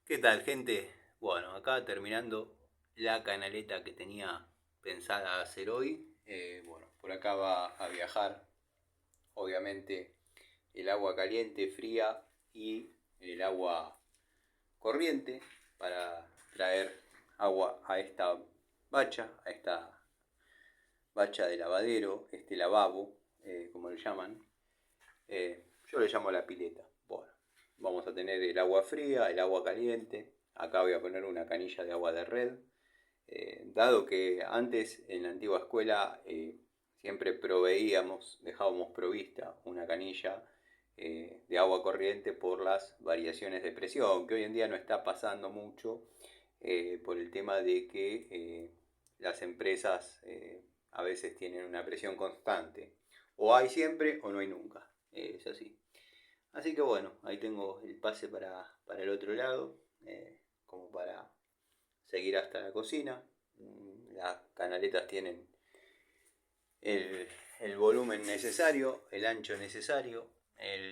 ¿Qué tal, gente? Bueno, acá terminando la canaleta que tenía pensada hacer hoy. Bueno, por acá va a viajar, obviamente, el agua caliente, fría y el agua corriente para traer agua a esta bacha de lavadero, este lavabo, como le llaman. Yo le llamo la pileta. Bueno, vamos a tener el agua fría, el agua caliente. Acá voy a poner una canilla de agua de red. Dado que antes en la antigua escuela siempre dejábamos provista una canilla de agua corriente por las variaciones de presión, que hoy en día no está pasando mucho por el tema de que las empresas a veces tienen una presión constante. O hay siempre o no hay nunca. Es así. Así que bueno, ahí tengo el pase para el otro lado, como para seguir hasta la cocina. Las canaletas tienen el, el volumen necesario, el ancho necesario,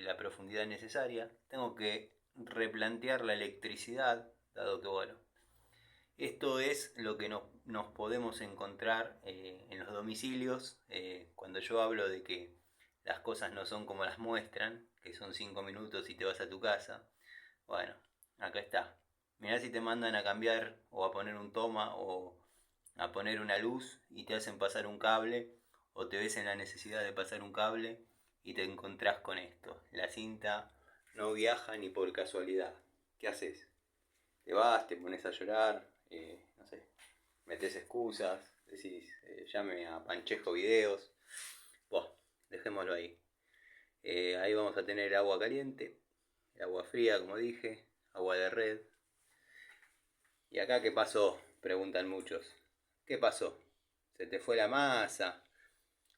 la profundidad necesaria. Tengo que replantear la electricidad, dado que bueno, esto es lo que nos podemos encontrar en los domicilios cuando yo hablo de que las cosas no son como las muestran, que son 5 minutos y te vas a tu casa. Bueno, acá está. Mirá si te mandan a cambiar o a poner un toma o a poner una luz y te hacen pasar un cable o te ves en la necesidad de pasar un cable y te encontrás con esto. La cinta no viaja ni por casualidad. ¿Qué haces? Te vas, te pones a llorar, no sé, metes excusas, decís, llame a Panchejo Videos. Bueno, dejémoslo ahí. Ahí vamos a tener agua caliente, agua fría, como dije, agua de red. ¿Y acá qué pasó? Preguntan muchos. ¿Qué pasó? ¿Se te fue la masa?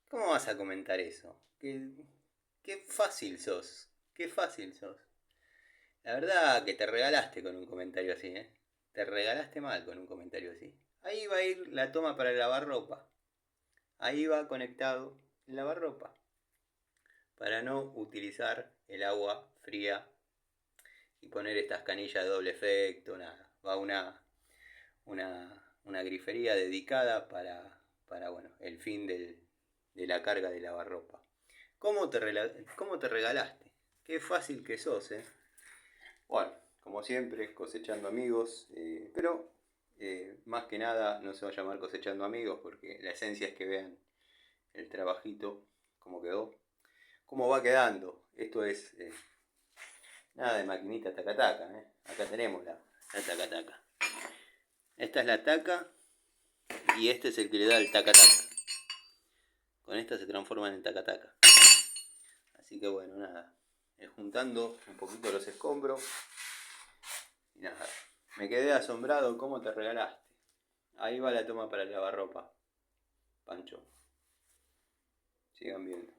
¿Cómo vas a comentar eso? Qué fácil sos. Qué fácil sos. La verdad que te regalaste con un comentario así, ¿eh? Te regalaste mal con un comentario así. Ahí va a ir la toma para el lavarropa. Ahí va conectado el lavarropa. Para no utilizar el agua fría y poner estas canillas de doble efecto, nada. Va una grifería dedicada para bueno, el fin de la carga de lavarropa. ¿Cómo te regalaste? Qué fácil que sos, ¿eh? Bueno, como siempre, cosechando amigos, pero más que nada no se va a llamar cosechando amigos porque la esencia es que vean el trabajito, cómo quedó, cómo va quedando. Esto es nada de maquinita taca-taca, ¿eh? Acá tenemos la taca-taca. Esta es la taca y este es el que le da el taca-taca. Con esta se transforma en el taca-taca. Así que bueno, nada, juntando un poquito los escombros y nada. Me quedé asombrado cómo te regalaste. Ahí va la toma para el lavarropa, Pancho. Sigan viendo.